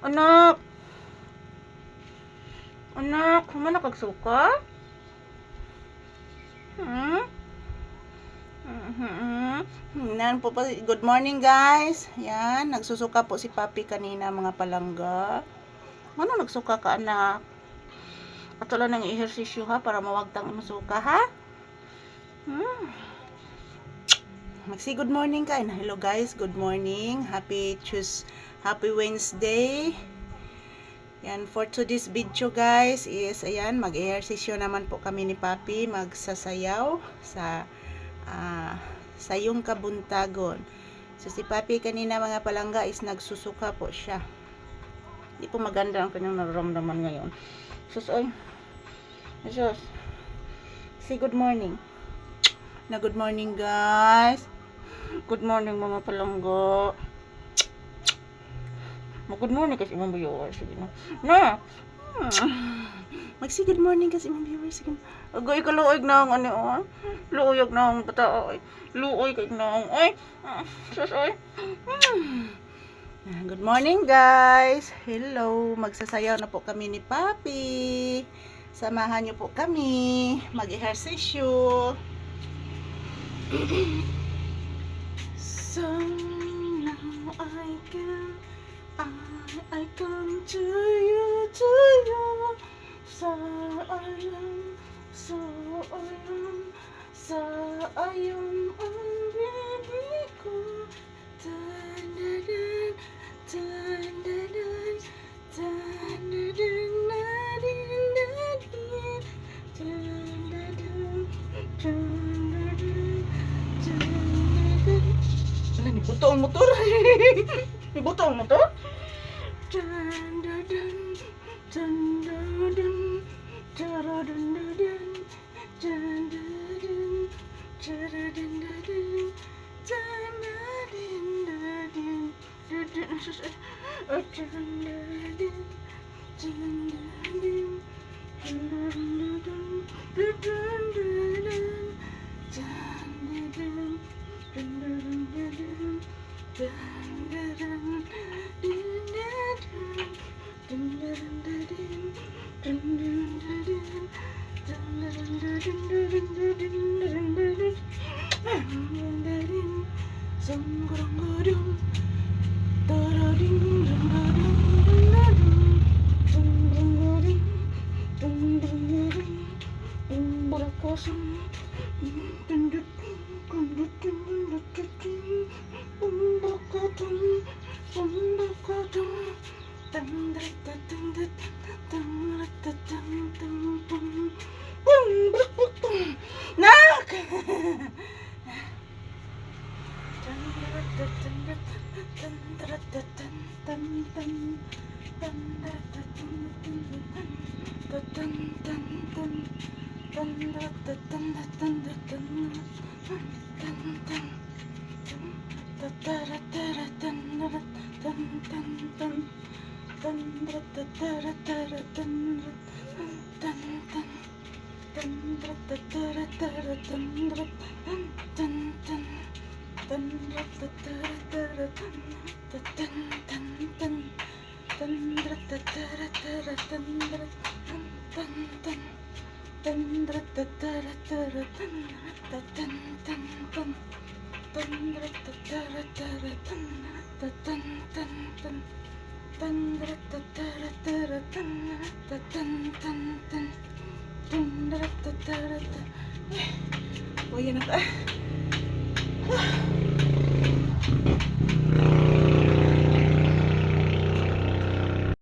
Anak. Anak, humana kagsuka? Nan po pa. Good morning, guys. Yan, nagsusuka po si Papi kanina, mga palangga. Ano nagsuka ka, anak? Patuloy ng ehersisyo ha para mawagtang masuka ha. Magsi good morning ka. Hello guys, good morning. Happy Wednesday. Yan, for today's video guys is ayan, mag-ehersisyo naman po kami ni Papi, magsasayaw sa sayong kabuntagon. So si Papi kanina mga palangga is nagsusuka po siya. Hindi po maganda ang kanyang nararamdaman ngayon. Sus, oy. Sus. Say good morning. Na good morning guys. Good morning mga palangga. Good morning kasi mga viewers. Sige na. Na. Magsi good morning kasi mga viewers. Sige na. Agay ka luoy na ang ano. Luoy na ang bata. Luoy ka na ang. Ay. Sus, oy. Good morning guys. Hello. Magsasayaw na po kami ni Papi. Samahan niyo po kami mag-ehersisyo. So now I come to you. Sayang ang bibig ko. Buto ang motor. Buto ang motor. Nak! Oh, yan na.